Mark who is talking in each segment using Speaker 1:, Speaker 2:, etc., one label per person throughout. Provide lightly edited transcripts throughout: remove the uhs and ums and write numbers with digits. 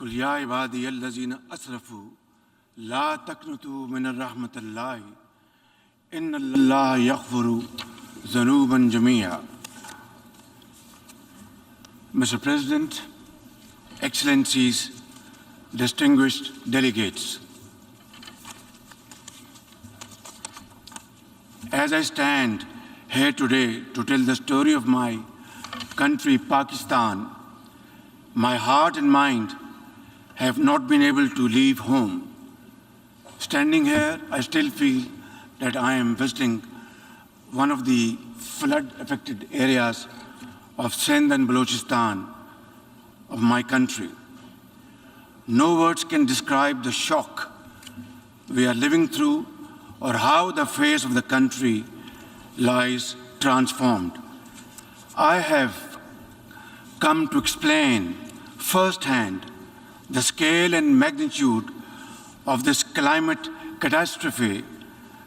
Speaker 1: قل يا عبادي الذين أسرفوا لا تقنطوا من رحمة الله إن الله يغفر ذنوبا جميعا. Mr. President, Excellencies, distinguished delegates, as I stand here today to tell the story of my country, Pakistan, my heart and mind have not been able to leave home. Standing here, I still feel that I am visiting one of the flood-affected areas of Sindh and Balochistan of my country. No words can describe the shock we are living through or how the face of the country lies transformed. I have come to explain firsthand the scale and magnitude of this climate catastrophe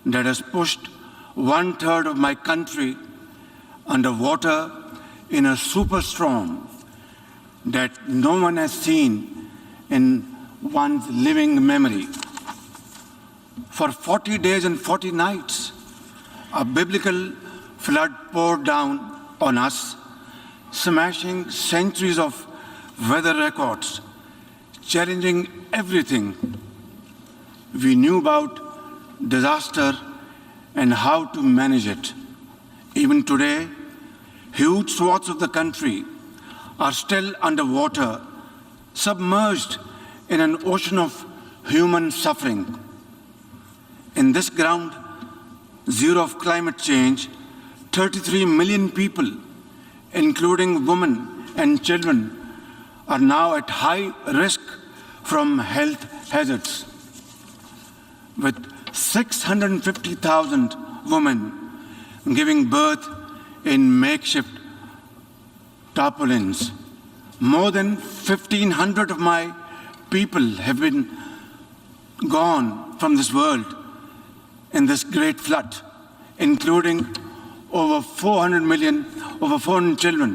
Speaker 1: that has pushed 1/3 of my country underwater in a superstorm that no one has seen in one's living memory. For 40 days and 40 nights, a biblical flood poured down on us, smashing centuries of weather records, challenging everything we knew about disaster and how to manage it. Even today, huge swaths of the country are still underwater, submerged in an ocean of human suffering. In this ground zero of climate change, 33 million people, including women and children, are now at high risk from health hazards. With 650,000 women giving birth in makeshift tarpaulins. More than 1,500 of my people have been gone from this world in this great flood, including over 400 children.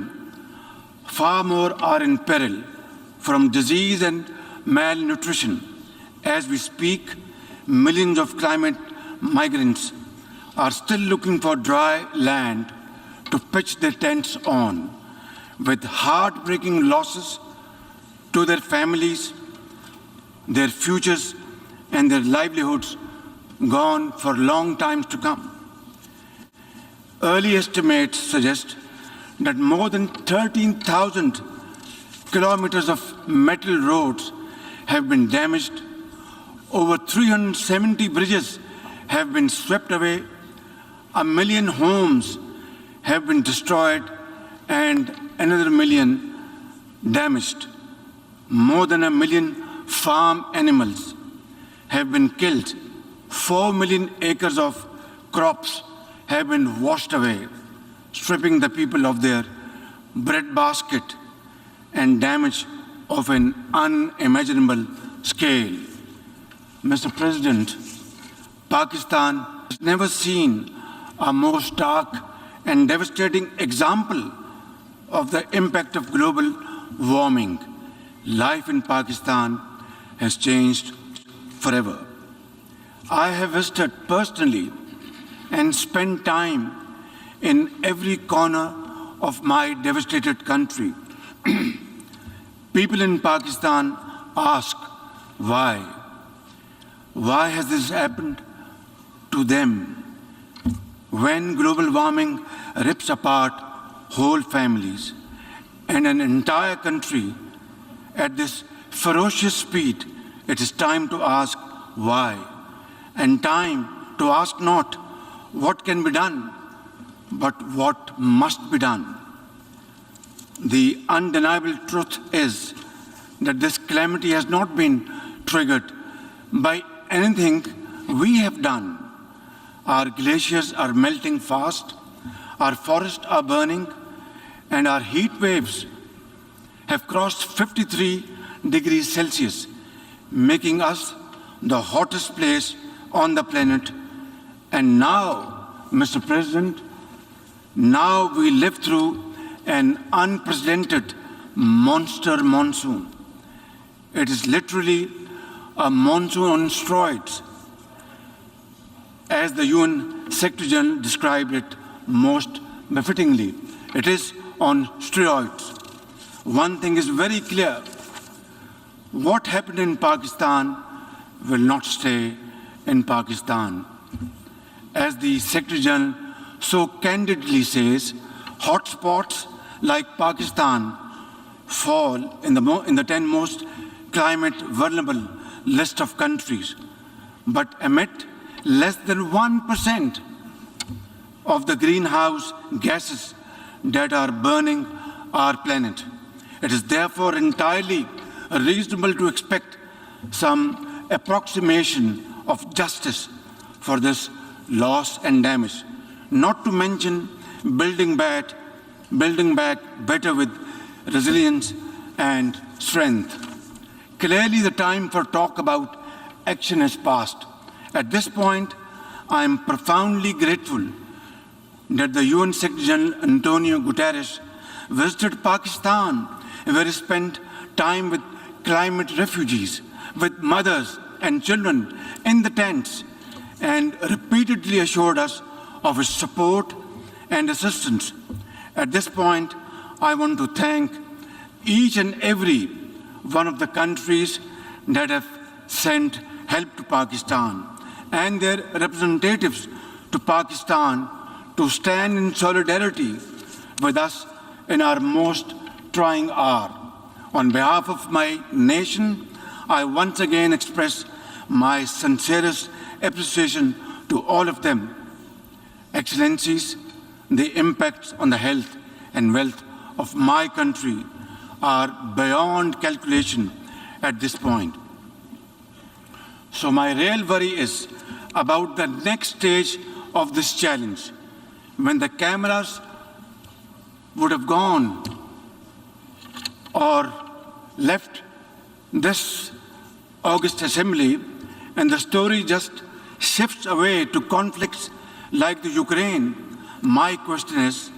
Speaker 1: Far more are in peril from disease and malnutrition. As we speak, millions of climate migrants are still looking for dry land to pitch their tents on, with heartbreaking losses to their families, their futures, and their livelihoods gone for long times to come. Early estimates suggest that more than 13,000 kilometers of metal roads have been damaged, over 370 bridges have been swept away, 1 million homes have been destroyed, and another million damaged. More than 1 million farm animals have been killed. 4 million acres of crops have been washed away, stripping the people of their bread basket, and damage of an unimaginable scale. Mr. President, Pakistan has never seen a more stark and devastating example of the impact of global warming. Life in Pakistan has changed forever. I have visited personally and spent time in every corner of my devastated country. People in Pakistan ask, why? Why has this happened to them? When global warming rips apart whole families and an entire country at this ferocious speed, it is time to ask why, and time to ask not what can be done, but what must be done. The undeniable truth is that this calamity has not been triggered by anything we have done. Our glaciers are melting fast, our forests are burning, and our heat waves have crossed 53 degrees Celsius, making us the hottest place on the planet. And now, Mr. President, now we live through an unprecedented monster monsoon. It is literally a monsoon on steroids, as the UN Secretary General described it most befittingly. It is on steroids. One thing is very clear. What happened in Pakistan will not stay in Pakistan. As the Secretary General so candidly says, hotspots like Pakistan fall in the 10 most climate vulnerable list of countries, but emit less than 1% of the greenhouse gases that are burning our planet. It is therefore entirely reasonable to expect some approximation of justice for this loss and damage, not to mention building back better with resilience and strength. Clearly, the time for talk about action has passed. At this point, I am profoundly grateful that the UN Secretary General Antonio Guterres visited Pakistan, where he spent time with climate refugees, with mothers and children in the tents, and repeatedly assured us of his support and assistance. At this point, I want to thank each and every one of the countries that have sent help to Pakistan and their representatives to Pakistan to stand in solidarity with us in our most trying hour. On behalf of my nation, I once again express my sincerest appreciation to all of them. Excellencies, the impacts on the health and wealth of my country are beyond calculation at this point. So my real worry is about the next stage of this challenge, when the cameras would have gone or left this August Assembly and the story just shifts away to conflicts like the Ukraine. My question is,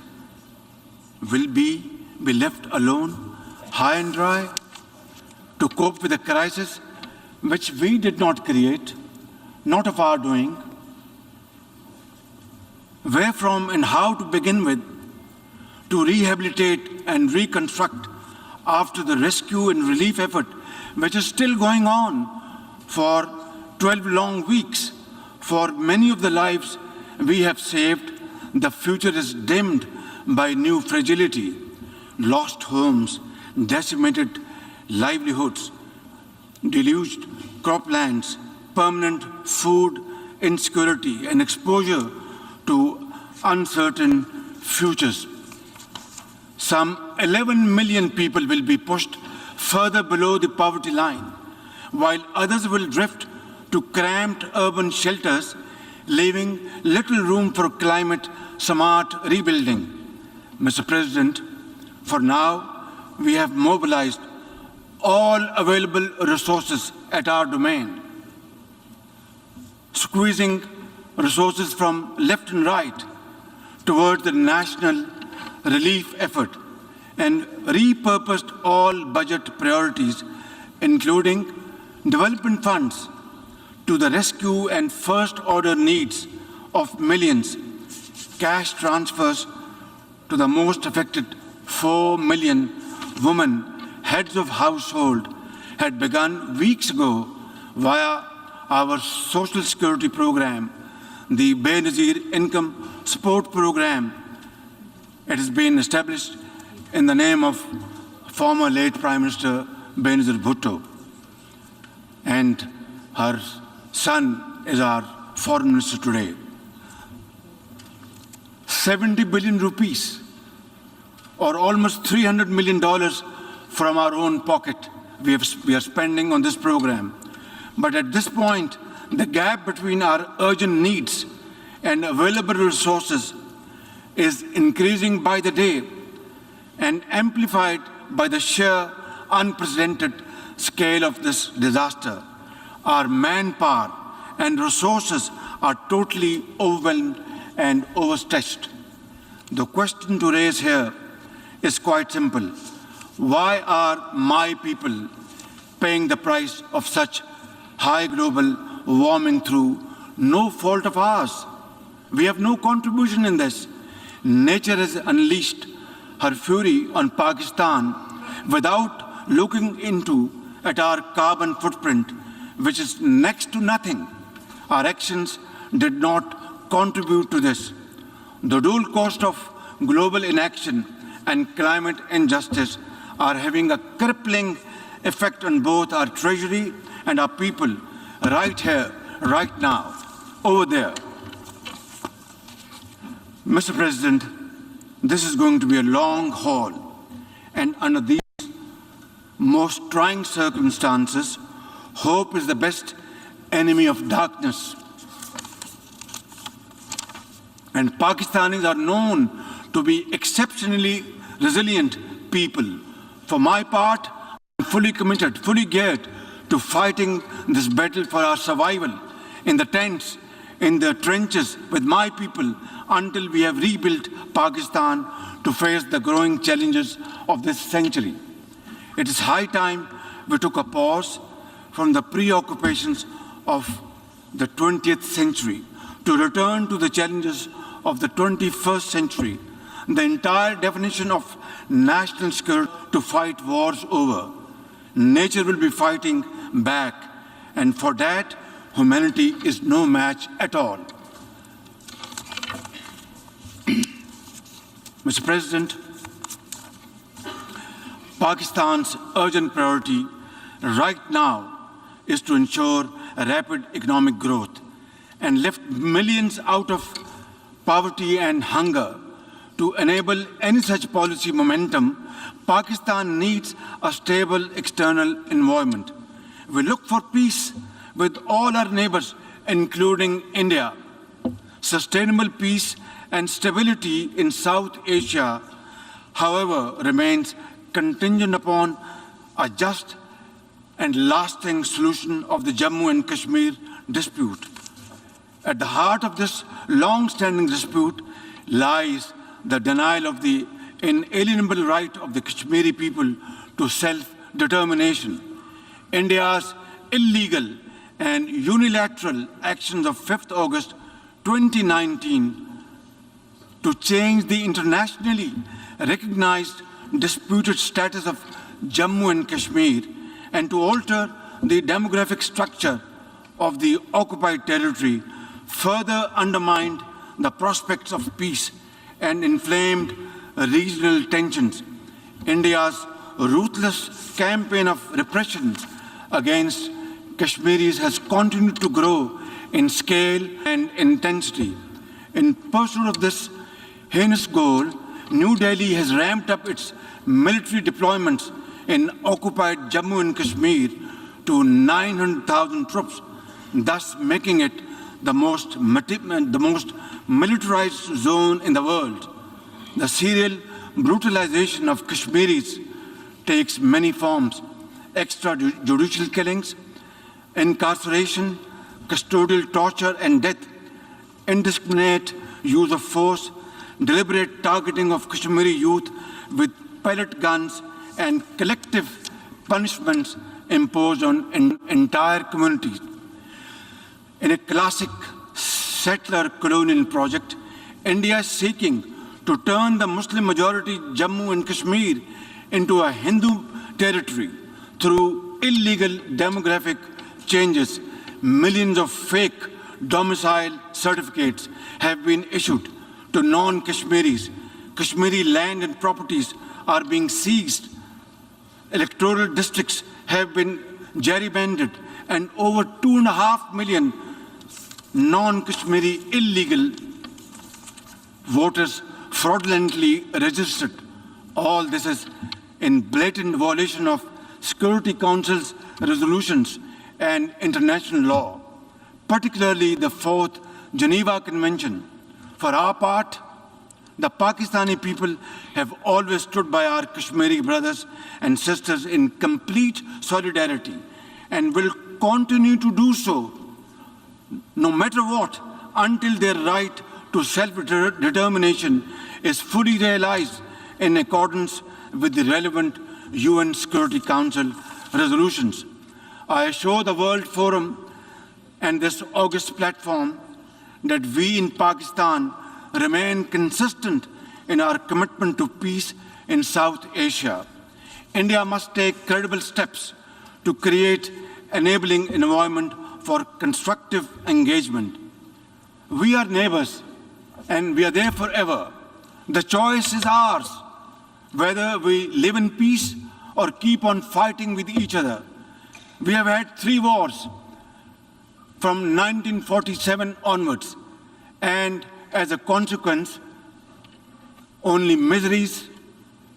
Speaker 1: will we be left alone, high and dry, to cope with a crisis which we did not create, not of our doing? Where from and how to begin with to rehabilitate and reconstruct after the rescue and relief effort, which is still going on for 12 long weeks? For many of the lives we have saved, the future is dimmed by new fragility, lost homes, decimated livelihoods, deluged croplands, permanent food insecurity, and exposure to uncertain futures. Some 11 million people will be pushed further below the poverty line, while others will drift to cramped urban shelters, leaving little room for climate-smart rebuilding. Mr. President, for now, we have mobilized all available resources at our domain, squeezing resources from left and right towards the national relief effort, and repurposed all budget priorities, including development funds, to the rescue and first-order needs of millions, cash transfers to the most affected 4 million women, heads of household, had begun weeks ago via our Social Security program, the Benazir Income Support Program. It has been established in the name of former late Prime Minister Benazir Bhutto, and her son is our foreign minister today. 70 billion rupees, or almost $300 million from our own pocket, we are spending on this program. But at this point, the gap between our urgent needs and available resources is increasing by the day and amplified by the sheer unprecedented scale of this disaster. Our manpower and resources are totally overwhelmed and overstretched. The question to raise here is quite simple. Why are my people paying the price of such high global warming through no fault of ours. We have no contribution in this. Nature has unleashed her fury on Pakistan without looking at our carbon footprint, which is next to nothing. Our actions did not contribute to this. The dual cost of global inaction and climate injustice are having a crippling effect on both our treasury and our people, right here, right now, over there. Mr. President, this is going to be a long haul, and under these most trying circumstances, hope is the best enemy of darkness. And Pakistanis are known to be exceptionally resilient people. For my part, I'm fully committed, fully geared to fighting this battle for our survival in the tents, in the trenches with my people until we have rebuilt Pakistan to face the growing challenges of this century. It is high time we took a pause from the preoccupations of the 20th century to return to the challenges of the 21st century. The entire definition of national security to fight wars over. Nature will be fighting back, and for that, humanity is no match at all. Mr. President, Pakistan's urgent priority right now is to ensure a rapid economic growth and lift millions out of poverty and hunger. To enable any such policy momentum, Pakistan needs a stable external environment. We look for peace with all our neighbors, including India. Sustainable peace and stability in South Asia, however, remains contingent upon a just and lasting solution of the Jammu and Kashmir dispute. At the heart of this long-standing dispute lies the denial of the inalienable right of the Kashmiri people to self-determination. India's illegal and unilateral actions of 5th August 2019 to change the internationally recognized disputed status of Jammu and Kashmir and to alter the demographic structure of the occupied territory further undermined the prospects of peace and inflamed regional tensions. India's ruthless campaign of repression against Kashmiris has continued to grow in scale and intensity. In pursuit of this heinous goal, New Delhi has ramped up its military deployments in occupied Jammu and Kashmir to 900,000 troops, thus making it the most militarized zone in the world. The serial brutalization of Kashmiris takes many forms: extrajudicial killings, incarceration, custodial torture and death, indiscriminate use of force, deliberate targeting of Kashmiri youth with pellet guns, and collective punishments imposed on entire communities. In a classic settler colonial project, India is seeking to turn the Muslim-majority Jammu and Kashmir into a Hindu territory through illegal demographic changes. Millions of fake domicile certificates have been issued to non-Kashmiris. Kashmiri land and properties are being seized. Electoral districts have been gerrymandered, and over 2.5 million non-Kashmiri illegal voters fraudulently registered. All this is in blatant violation of Security Council's resolutions and international law, particularly the 4th Geneva Convention. For our part, the Pakistani people have always stood by our Kashmiri brothers and sisters in complete solidarity and will continue to do so, no matter what, until their right to self-determination is fully realized in accordance with the relevant UN Security Council resolutions. I assure the World Forum and this august platform that we in Pakistan remain consistent in our commitment to peace in South Asia. India must take credible steps to create enabling environment for constructive engagement. We are neighbors and we are there forever. The choice is ours, whether we live in peace or keep on fighting with each other. We have had 3 wars from 1947 onwards, and as a consequence, only miseries,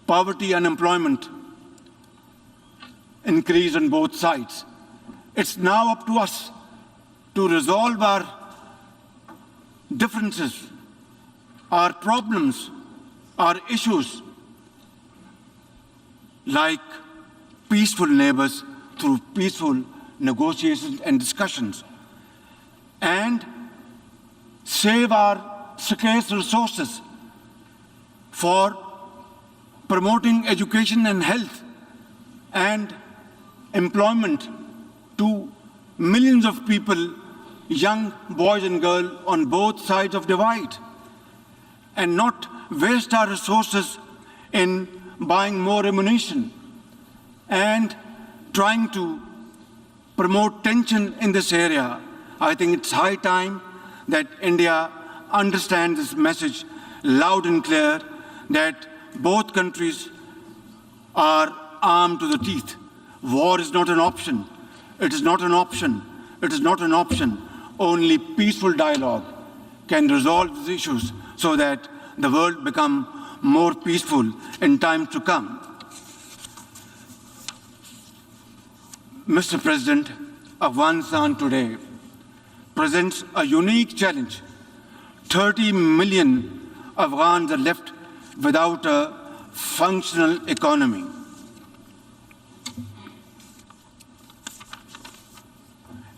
Speaker 1: poverty, unemployment increase on both sides. It's now up to us to resolve our differences, our problems, our issues, like peaceful neighbors through peaceful negotiations and discussions, and save our scarce resources for promoting education and health and employment to millions of people, young boys and girls on both sides of the divide, and not waste our resources in buying more ammunition and trying to promote tension in this area. I think it's high time that India understands this message loud and clear, that both countries are armed to the teeth. War is not an option. It is not an option. It is not an option. Only peaceful dialogue can resolve these issues so that the world become more peaceful in times to come. Mr. President, Afghanistan today presents a unique challenge. 30 million Afghans are left without a functional economy.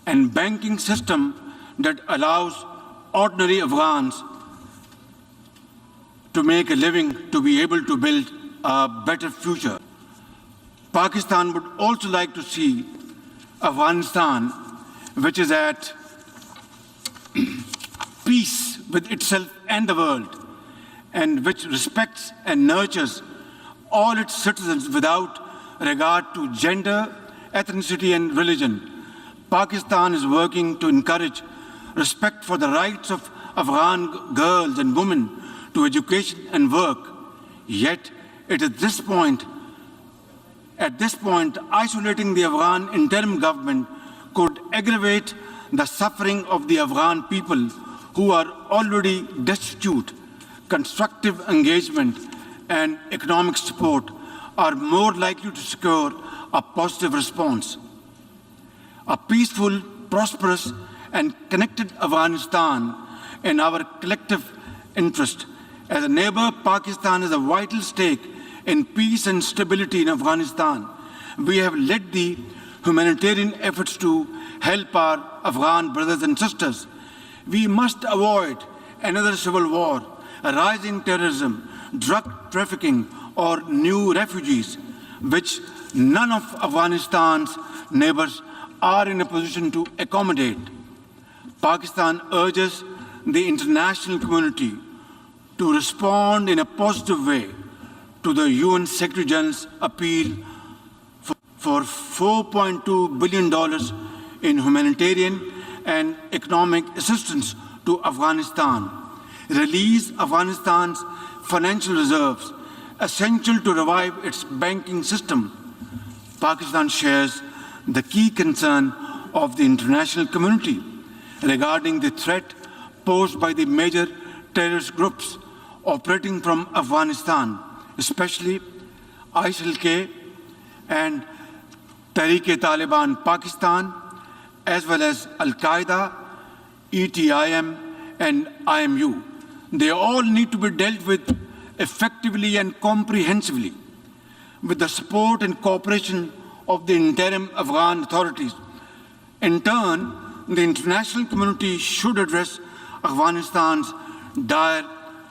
Speaker 1: And banking system that allows ordinary Afghans to make a living, to be able to build a better future. Pakistan would also like to see Afghanistan, which is at peace with itself and the world, and which respects and nurtures all its citizens without regard to gender, ethnicity, and religion. Pakistan is working to encourage respect for the rights of Afghan girls and women to education and work. Yet, it is at this point, isolating the Afghan interim government could aggravate the suffering of the Afghan people who are already destitute. Constructive engagement and economic support are more likely to secure a positive response. A peaceful, prosperous, and connected Afghanistan in our collective interest. As a neighbor, Pakistan is a vital stake in peace and stability in Afghanistan. We have led the humanitarian efforts to help our Afghan brothers and sisters. We must avoid another civil war, a rising terrorism, drug trafficking, or new refugees, which none of Afghanistan's neighbors are in a position to accommodate. Pakistan urges the international community to respond in a positive way to the UN Secretary General's appeal for $4.2 billion in humanitarian and economic assistance to Afghanistan. Release Afghanistan's financial reserves, essential to revive its banking system. Pakistan shares the key concern of the international community regarding the threat posed by the major terrorist groups operating from Afghanistan, especially ISIL-K and Tehreek-e-Taliban Pakistan, as well as Al-Qaeda, ETIM, and IMU. They all need to be dealt with effectively and comprehensively, with the support and cooperation of the interim Afghan authorities. In turn, the international community should address Afghanistan's dire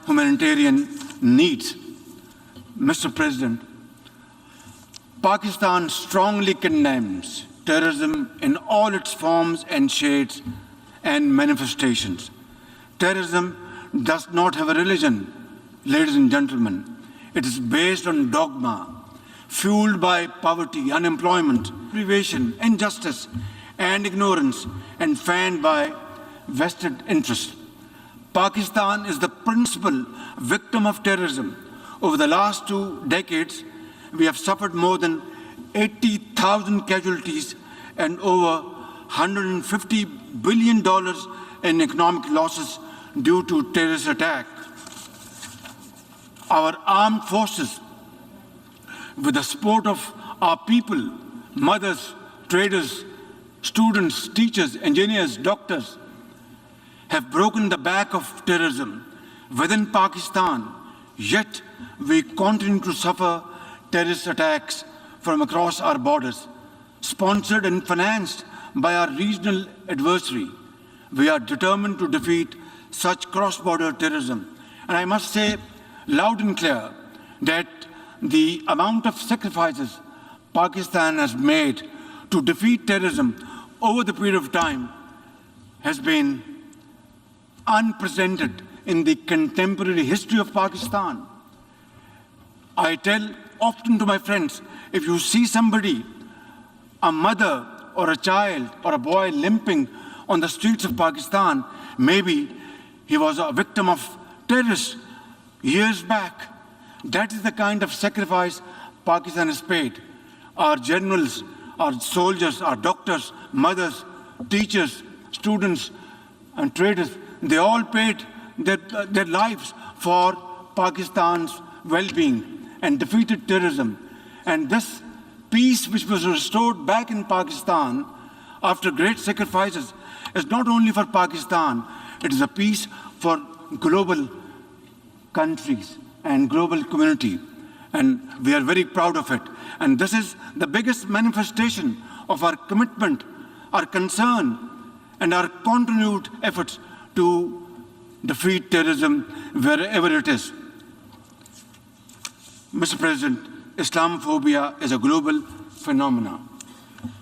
Speaker 1: humanitarian needs. Mr. President, Pakistan strongly condemns terrorism in all its forms and shades and manifestations. Terrorism does not have a religion, ladies and gentlemen. It is based on dogma, fueled by poverty, unemployment, privation, injustice, and ignorance, and fanned by vested interests. Pakistan is the principal victim of terrorism. Over the last 2 decades, we have suffered more than 80,000 casualties and over $150 billion in economic losses due to terrorist attack. Our armed forces, with the support of our people, mothers, traders, students, teachers, engineers, doctors, have broken the back of terrorism within Pakistan, yet we continue to suffer terrorist attacks from across our borders, sponsored and financed by our regional adversary. We are determined to defeat such cross-border terrorism. And I must say loud and clear that the amount of sacrifices Pakistan has made to defeat terrorism over the period of time has been unprecedented in the contemporary history of Pakistan. I tell often to my friends, if you see somebody, a mother or a child or a boy limping on the streets of Pakistan, maybe he was a victim of terrorists years back. That is the kind of sacrifice Pakistan has paid. Our generals, our soldiers, our doctors, mothers, teachers, students, and traders, they all paid their lives for Pakistan's well-being and defeated terrorism. And this peace which was restored back in Pakistan after great sacrifices is not only for Pakistan, it is a peace for global countries and global community. And we are very proud of it. And this is the biggest manifestation of our commitment, our concern, and our continued efforts to defeat terrorism wherever it is. Mr. President, Islamophobia is a global phenomenon.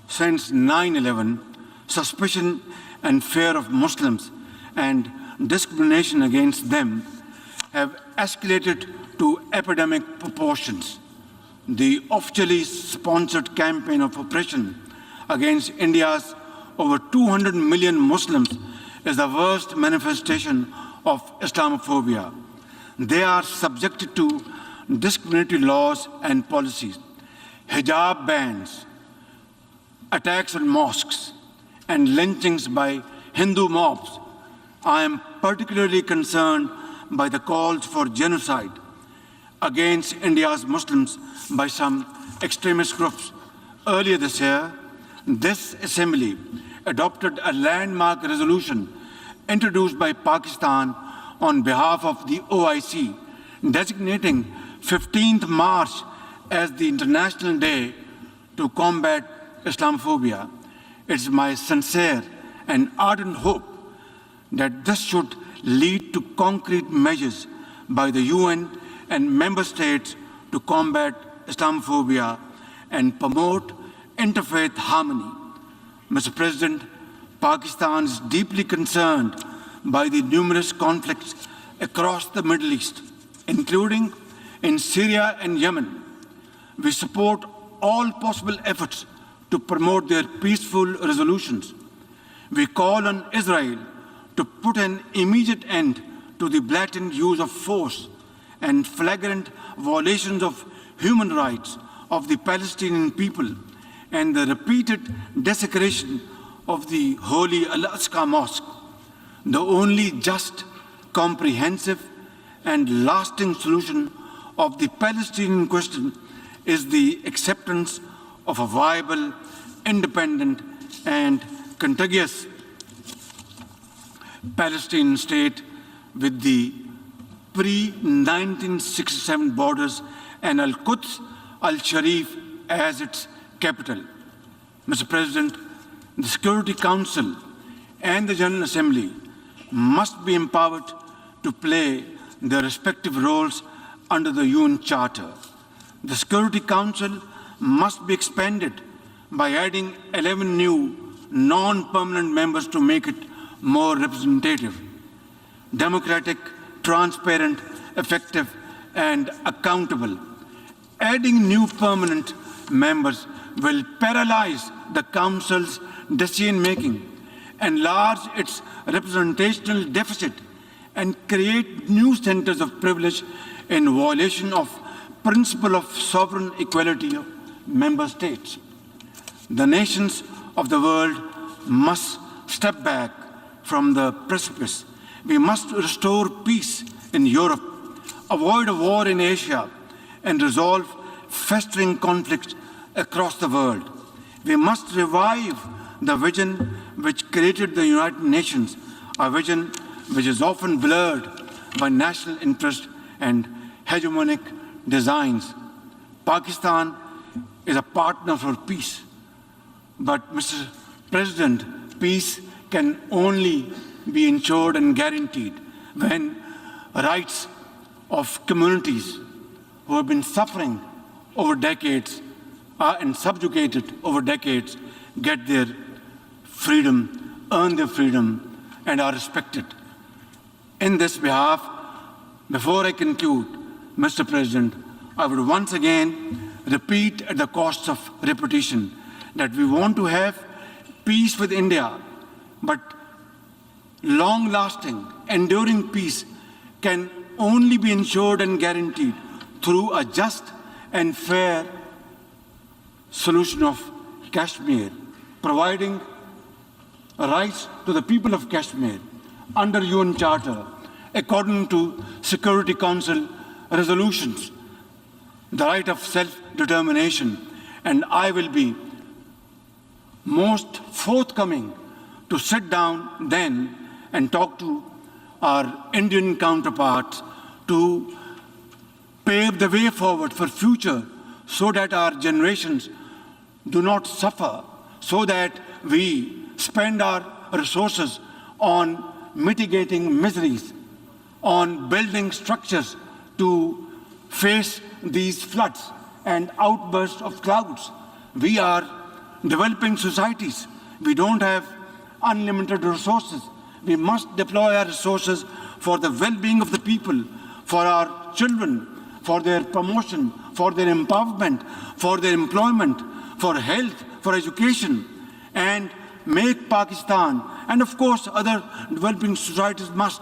Speaker 1: Since 9/11, suspicion and fear of Muslims and discrimination against them have escalated to epidemic proportions. The officially sponsored campaign of oppression against India's over 200 million Muslims is the worst manifestation of Islamophobia. They are subjected to discriminatory laws and policies, hijab bans, attacks on mosques, and lynchings by Hindu mobs. I am particularly concerned by the calls for genocide against India's Muslims by some extremist groups. Earlier this year, this Assembly adopted a landmark resolution introduced by Pakistan on behalf of the OIC, designating 15th March as the International Day to combat Islamophobia. It's my sincere and ardent hope that this should lead to concrete measures by the UN and member states to combat Islamophobia and promote interfaith harmony. Mr. President, Pakistan is deeply concerned by the numerous conflicts across the Middle East, including in Syria and Yemen. We support all possible efforts to promote their peaceful resolutions. We call on Israel to put an immediate end to the blatant use of force and flagrant violations of human rights of the Palestinian people and the repeated desecration of the holy Al-Aqsa Mosque. The only just, comprehensive, and lasting solution of the Palestinian question is the acceptance of a viable, independent, and contiguous Palestinian state with the pre-1967 borders and Al-Quds, Al-Sharif as its capital. Mr. President, the Security Council and the General Assembly must be empowered to play their respective roles under the UN Charter. The Security Council must be expanded by adding 11 new non-permanent members to make it more representative, democratic, transparent, effective, and accountable. Adding new permanent members will paralyze the Council's decision-making, enlarge its representational deficit, and create new centers of privilege in violation of principle of sovereign equality of member states. The nations of the world must step back from the precipice. We must restore peace in Europe, avoid a war in Asia, and resolve festering conflicts across the world. We must revive the vision which created the United Nations, a vision which is often blurred by national interest and hegemonic designs. Pakistan is a partner for peace. But, Mr. President, peace can only be ensured and guaranteed when rights of communities who have been suffering over decades and subjugated over decades get their freedom, earn their freedom, and are respected. In this behalf, before I conclude, Mr. President, I would once again repeat at the cost of repetition that we want to have peace with India, but long-lasting, enduring peace can only be ensured and guaranteed through a just and fair solution of Kashmir, providing rights to the people of Kashmir under UN Charter, according to Security Council resolutions, the right of self-determination, and I will be most forthcoming to sit down then and talk to our Indian counterparts to pave the way forward for future so that our generations do not suffer, so that we spend our resources on mitigating miseries, on building structures to face these floods and outbursts of clouds. We are developing societies. We don't have unlimited resources. We must deploy our resources for the well-being of the people, for our children, for their promotion, for their empowerment, for their employment, for health, for education, and make Pakistan, and of course other developing societies must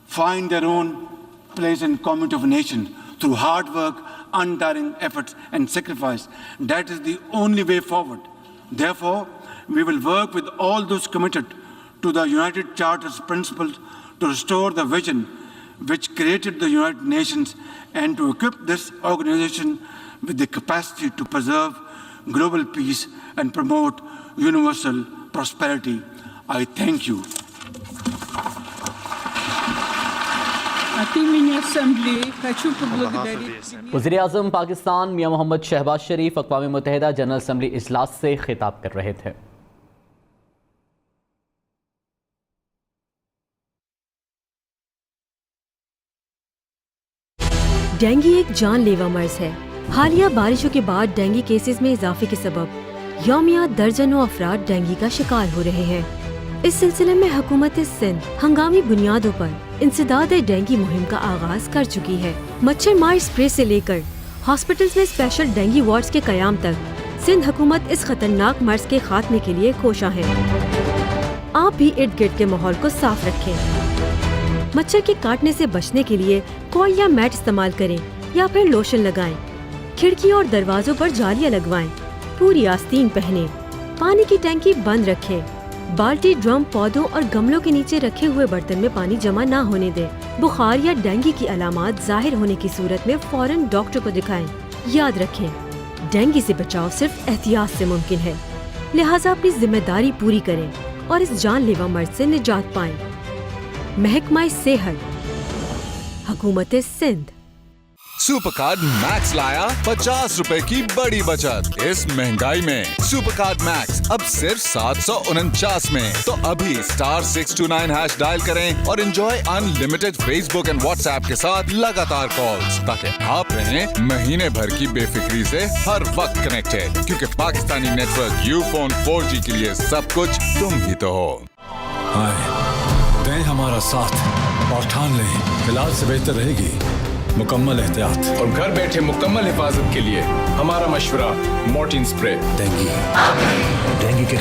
Speaker 1: find their own place in community of nations through hard work, untiring efforts, and sacrifice. That is the only way forward. Therefore, we will work with all those committed to the United Charter's principles to restore the vision which created the United Nations and to equip this organization with the capacity to preserve global peace and promote universal prosperity. I thank you.
Speaker 2: वज़ीर-ए-आज़म पाकिस्तान मियां मोहम्मद शहबाज शरीफ अक़वाम मुत्तहिदा general assembly इजलास से खिताब कर रहे थे।
Speaker 3: Dengue एक जानलेवा मर्ज है। हालिया बारिशों के बाद डेंगू केसेस में इजाफे के सबब यौमिया दर्जनों अफराद डेंगू का शिकार हो रहे हैं। इस सिलसिले में हुकूमत सिंध हंगामी बुनियादों पर इंसदाद डेंगू मुहिम का आगाज कर चुकी है। मच्छर मार स्प्रे से लेकर हॉस्पिटल्स में स्पेशल डेंगू वार्ड्स के कयाम तक सिंध हुकूमत इस खतरनाक मर्ज के खात्मे के लिए कोशा है। आप भी इर्द गिर्द के माहौल को साफ रखें। मच्छर के काटने से बचने के लिए कोई या मैट इस्तेमाल करें या फिर लोशन लगाएं। खिड़कियों और दरवाजों पर जालियां लगवाएं। पूरी आस्तीन पहने। पानी की टैंकी बंद रखें। बाल्टी, ड्रम, पौधों और गमलों के नीचे रखे हुए बर्तन में पानी जमा ना होने दें। बुखार या डेंगू की अलामात जाहिर होने की सूरत में फौरन डॉक्टर को दिखाएं। याद रखें, डेंगू से बचाव सिर्फ एहतियात से मुमकिन है, लिहाजा अपनी जिम्मेदारी पूरी करें और इस जानलेवा मर्ज से निजात पाएं। महकमा सेहत, हुकूमत सिंध।
Speaker 4: सुपर कार्ड मैक्स लाया 50 रुपए की बड़ी बचत। इस महंगाई में सुपर कार्ड मैक्स अब सिर्फ 749 में। तो अभी *629# डायल करें और enjoy unlimited Facebook and WhatsApp के साथ लगातार कॉल्स, ताकि आप रहें महीने भर की बेफिक्री से हर वक्त कनेक्टेड। क्योंकि पाकिस्तानी नेटवर्क यूफोन 4G के लिए सब कुछ तुम ही तो हो।
Speaker 5: आए दें हमारा साथ और ठान लें इलाज से बेहतर रहेगी मुकम्मल एहतियात।
Speaker 6: और घर बैठे मुकम्मल हिफाजत के लिए हमारा मशवरा मोर्टिन स्प्रे।
Speaker 5: डेंगू के